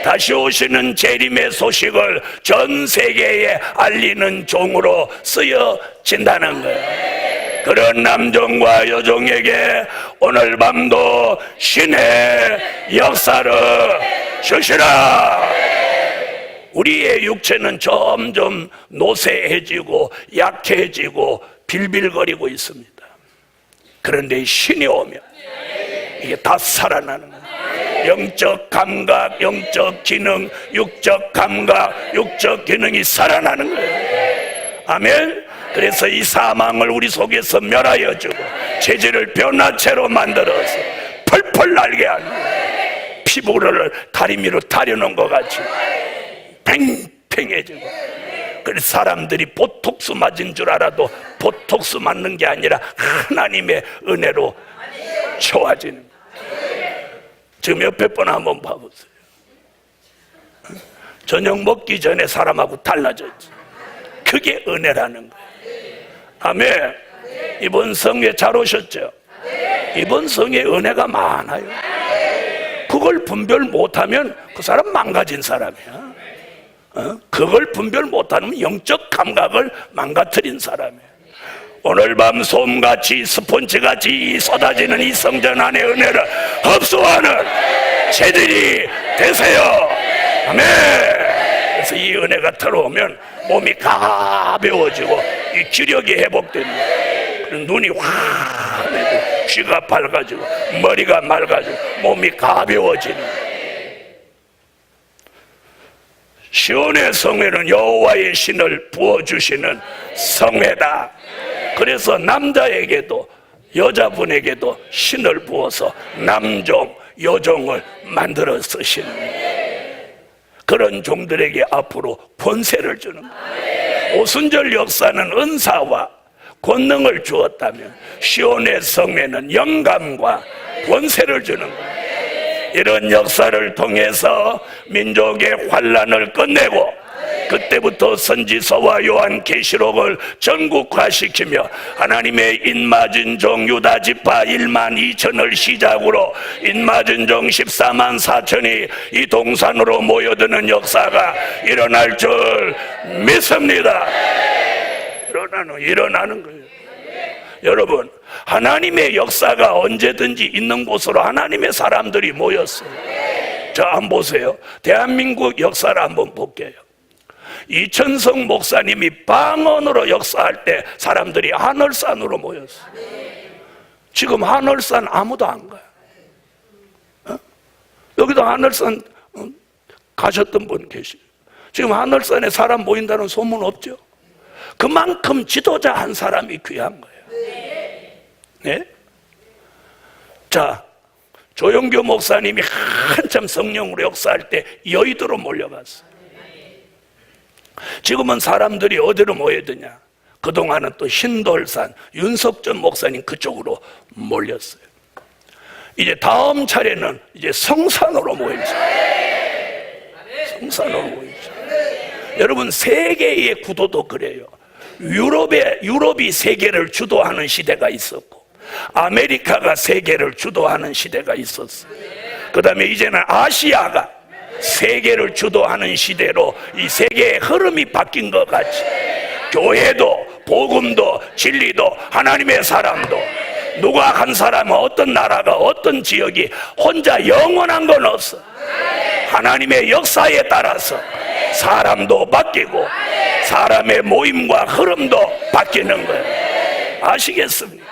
다시 오시는 재림의 소식을 전 세계에 알리는 종으로 쓰여진다는 거예요. 그런 남종과 여종에게 오늘 밤도 신의 역사를 주시라. 우리의 육체는 점점 노쇠해지고 약해지고 빌빌거리고 있습니다. 그런데 신이 오면 이게 다 살아나는 거예요. 영적 감각, 영적 기능, 육적 감각, 육적 기능이 살아나는 거예요. 아멘. 그래서 이 사망을 우리 속에서 멸하여 주고 체질을 변화체로 만들어서 펄펄 날게 하는 거예요. 피부를 다리미로 타려놓은 것 같이 팽팽해지고. 그래서 사람들이 보톡스 맞은 줄 알아도 보톡스 맞는 게 아니라 하나님의 은혜로 좋아지는 거예요. 지금 옆에 분 한번 봐보세요. 저녁 먹기 전에 사람하고 달라졌지. 그게 은혜라는 거예요. 아멘. 이번 성에 잘 오셨죠? 이번 성에 은혜가 많아요. 그걸 분별 못하면 그 사람 망가진 사람이야. 그걸 분별 못하면 영적 감각을 망가뜨린 사람이에요. 오늘 밤 솜같이 스폰지같이 쏟아지는 이 성전 안의 은혜를 흡수하는 제들이 되세요. 아멘. 그래서 이 은혜가 들어오면 몸이 가벼워지고 이 기력이 회복됩니다. 눈이 환해지고 귀가 밝아지고 머리가 맑아지고 몸이 가벼워지는 거예요. 시온의 성회는 여호와의 신을 부어주시는 성회다. 그래서 남자에게도 여자분에게도 신을 부어서 남종, 여종을 만들어 쓰시는 거예요. 그런 종들에게 앞으로 권세를 주는 거예요. 오순절 역사는 은사와 권능을 주었다면 시온의 성에는 영감과 권세를 주는 거예요. 이런 역사를 통해서 민족의 환란을 끝내고 그때부터 선지서와 요한계시록을 전국화시키며 하나님의 인마진 종 유다 지파 1만 2천을 시작으로 인마진 종 14만 4천이 이 동산으로 모여드는 역사가 일어날 줄 믿습니다. 일어나는 거예요. 여러분, 하나님의 역사가 언제든지 있는 곳으로 하나님의 사람들이 모였어요. 자, 한번 보세요. 대한민국 역사를 한번 볼게요. 이천성 목사님이 방언으로 역사할 때 사람들이 하늘산으로 모였어요. 지금 하늘산 아무도 안 가요. 여기도 하늘산 가셨던 분 계시죠. 지금 하늘산에 사람 모인다는 소문 없죠. 그만큼 지도자 한 사람이 귀한 거예요. 네? 자, 조영교 목사님이 한참 성령으로 역사할 때 여의도로 몰려갔어요. 지금은 사람들이 어디로 모여드냐? 그동안은 또 신돌산 윤석전 목사님 그쪽으로 몰렸어요. 이제 다음 차례는 이제 성산으로 모이죠. 성산으로 모이죠. 여러분, 세계의 구도도 그래요. 유럽이 세계를 주도하는 시대가 있었고 아메리카가 세계를 주도하는 시대가 있었어요. 그 다음에 이제는 아시아가 세계를 주도하는 시대로 이 세계의 흐름이 바뀐 것 같이 교회도 복음도 진리도 하나님의 사람도 누가 한 사람은 어떤 나라가 어떤 지역이 혼자 영원한 건 없어. 하나님의 역사에 따라서 사람도 바뀌고 사람의 모임과 흐름도 바뀌는 거예요. 아시겠습니까?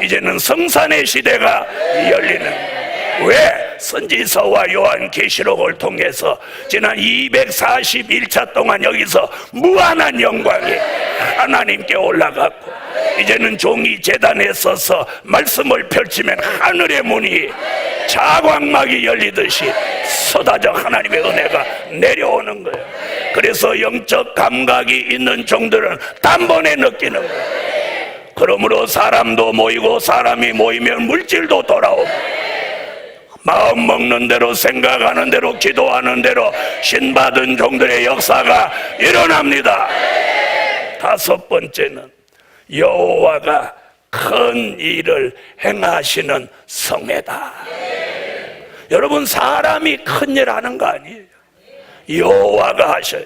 이제는 성산의 시대가 열리는 거예요. 왜? 선지서와 요한계시록을 통해서 지난 241차 동안 여기서 무한한 영광이 하나님께 올라갔고 이제는 종이 제단에 서서 말씀을 펼치면 하늘의 문이 자광막이 열리듯이 쏟아져 하나님의 은혜가 내려오는 거예요. 그래서 영적 감각이 있는 종들은 단번에 느끼는 거예요. 그러므로 사람도 모이고 사람이 모이면 물질도 돌아오고 마음 먹는 대로 생각하는 대로 기도하는 대로 신받은 종들의 역사가 일어납니다. 다섯 번째는 여호와가 큰 일을 행하시는 성회다. 여러분, 사람이 큰 일 하는 거 아니에요. 여호와가 하셔요.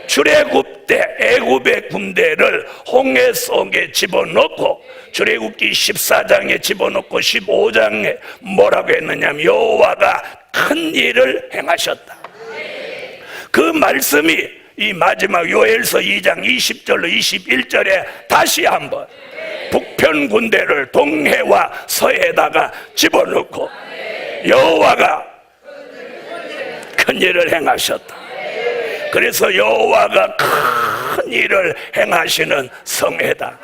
출애굽 때 애굽의 군대를 홍해 속에 집어넣고 출애굽기 14장에 집어넣고 15장에 뭐라고 했느냐면 여호와가 큰 일을 행하셨다. 그 말씀이 이 마지막 요엘서 2장 20절로 21절에 다시 한번 북편 군대를 동해와 서해에다가 집어넣고 여호와가 큰 일을 행하셨다. 그래서 여호와가 큰 일을 행하시는 성회다.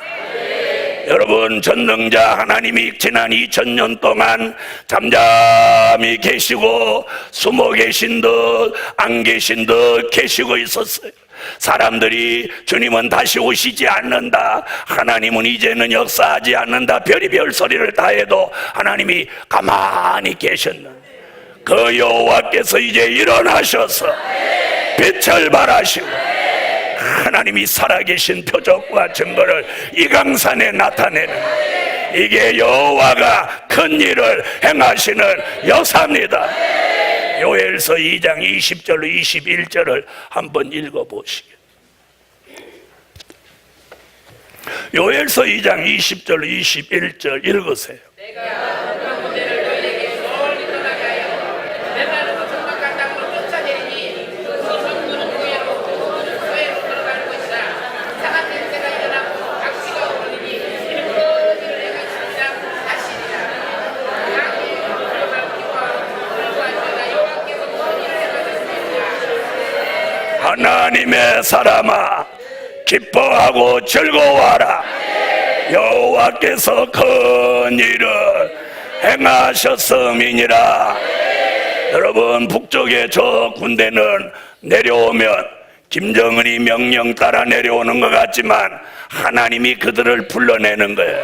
여러분, 전능자 하나님이 지난 2000년 동안 잠잠히 계시고 숨어 계신 듯 안 계신 듯 계시고 있었어요. 사람들이 주님은 다시 오시지 않는다, 하나님은 이제는 역사하지 않는다, 별의별 소리를 다 해도 하나님이 가만히 계셨는데 그 여호와께서 이제 일어나셔서 빛을 발하시고 하나님이 살아계신 표적과 증거를 이 강산에 나타내는 이게 여호와가 큰 일을 행하시는 역사입니다. 요엘서 2장 20절로 21절을 한번 읽어보시겠습니다. 요엘서 2장 20절로 21절 읽으세요. 하나님의 사람아, 기뻐하고 즐거워하라. 여호와께서 큰 일을 행하셨음이니라. 여러분, 북쪽의 저 군대는 내려오면 김정은이 명령 따라 내려오는 것 같지만 하나님이 그들을 불러내는 거예요.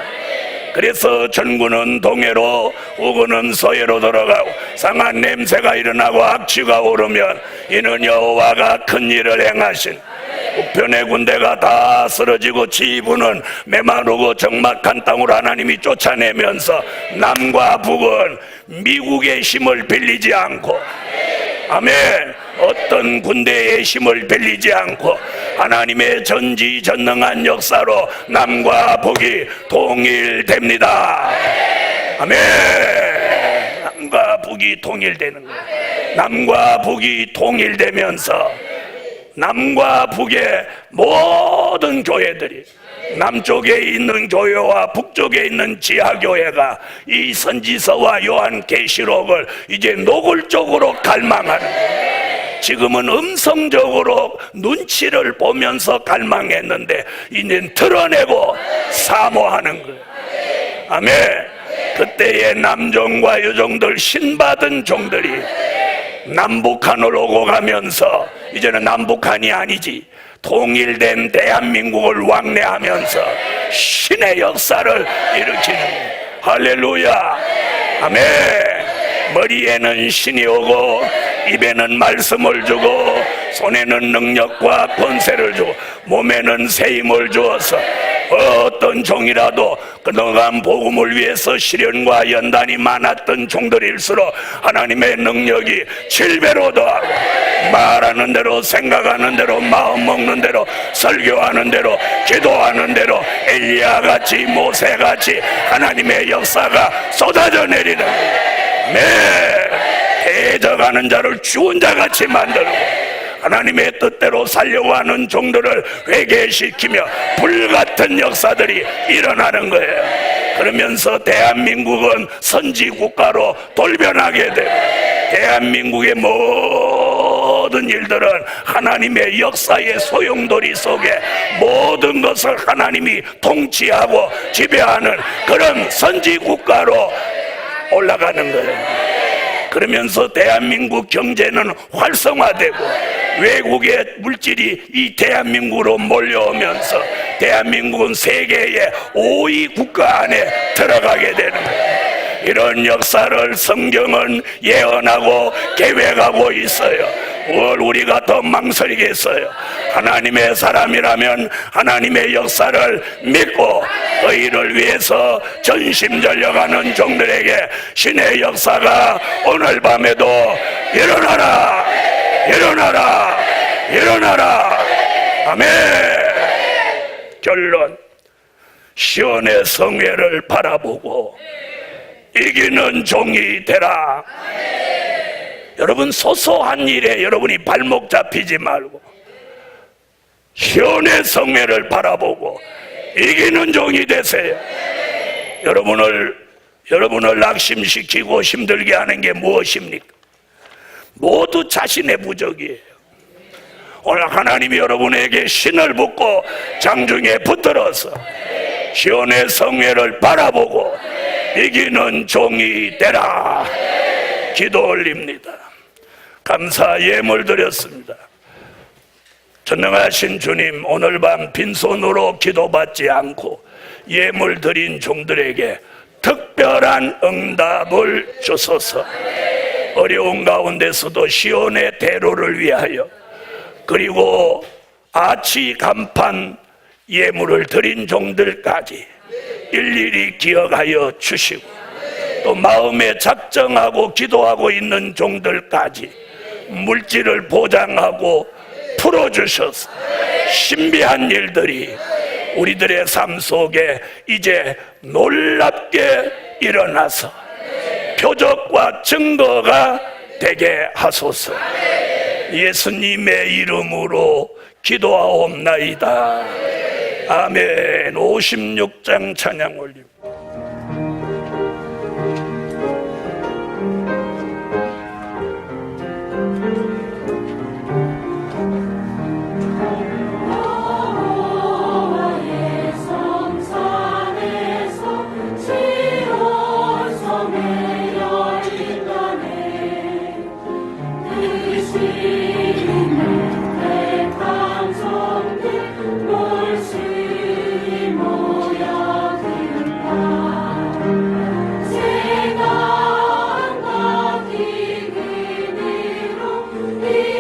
그래서 전군은 동해로, 우군은 서해로 들어가고 상한 냄새가 일어나고 악취가 오르면 이는 여호와가 큰 일을 행하신, 우편의 군대가 다 쓰러지고 지부는 메마르고 적막한 땅으로 하나님이 쫓아내면서 남과 북은 미국의 힘을 빌리지 않고, 아멘, 어떤 군대의 힘을 빌리지 않고 하나님의 전지전능한 역사로 남과 북이 통일됩니다. 아멘. 남과 북이 통일되는 거예요. 남과 북이 통일되면서 남과 북의 모든 교회들이, 남쪽에 있는 교회와 북쪽에 있는 지하교회가 이 선지서와 요한계시록을 이제 노골적으로 갈망하는 거예요. 지금은 음성적으로 눈치를 보면서 갈망했는데 이제는 드러내고 사모하는 거예요. 아멘. 그때의 남종과 여종들, 신받은 종들이 남북한을 오고 가면서 이제는 남북한이 아니지, 통일된 대한민국을 왕래하면서 신의 역사를 일으키는 거예요. 할렐루야. 아멘. 머리에는 신이 오고 입에는 말씀을 주고 손에는 능력과 권세를 주고 몸에는 새 힘을 주어서 어떤 종이라도 그동안 복음을 위해서 시련과 연단이 많았던 종들일수록 하나님의 능력이 7배로 더하고, 말하는 대로, 생각하는 대로, 마음 먹는 대로, 설교하는 대로, 기도하는 대로 엘리야같이, 모세같이 하나님의 역사가 쏟아져 내리는 거예요. 대적하는 자를 죽은 자같이 만들고 하나님의 뜻대로 살려고 하는 종들을 회개시키며 불같은 역사들이 일어나는 거예요. 그러면서 대한민국은 선지국가로 돌변하게 되고 대한민국의 모든 일들은 하나님의 역사의 소용돌이 속에 모든 것을 하나님이 통치하고 지배하는 그런 선지국가로 올라가는 거예요. 그러면서 대한민국 경제는 활성화되고 외국의 물질이 이 대한민국으로 몰려오면서 대한민국은 세계의 5위 국가 안에 들어가게 되는 거예요. 이런 역사를 성경은 예언하고 계획하고 있어요. 뭘 우리가 더 망설이겠어요? 하나님의 사람이라면 하나님의 역사를 믿고 그 일을 위해서 전심전력하는 종들에게 신의 역사가 오늘 밤에도 일어나라, 일어나라, 일어나라. 아멘. 결론, 시온의 성회를 바라보고 이기는 종이 되라. 여러분, 소소한 일에 여러분이 발목 잡히지 말고 시온의 성회를 바라보고 이기는 종이 되세요. 여러분을 낙심시키고 힘들게 하는 게 무엇입니까? 모두 자신의 부족이에요. 오늘 하나님이 여러분에게 신을 붓고 장중에 붙들어서 시온의 성회를 바라보고 이기는 종이 되라. 기도 올립니다. 감사 예물 드렸습니다. 전능하신 주님, 오늘 밤 빈손으로 기도받지 않고 예물 드린 종들에게 특별한 응답을 주소서. 어려운 가운데서도 시온의 대로를 위하여, 그리고 아치 간판 예물을 드린 종들까지 일일이 기억하여 주시고, 또 마음에 작정하고 기도하고 있는 종들까지 물질을 보장하고 풀어주셔서 신비한 일들이 우리들의 삶 속에 이제 놀랍게 일어나서 표적과 증거가 되게 하소서. 예수님의 이름으로 기도하옵나이다. 아멘. 56장 찬양 올립니다. 내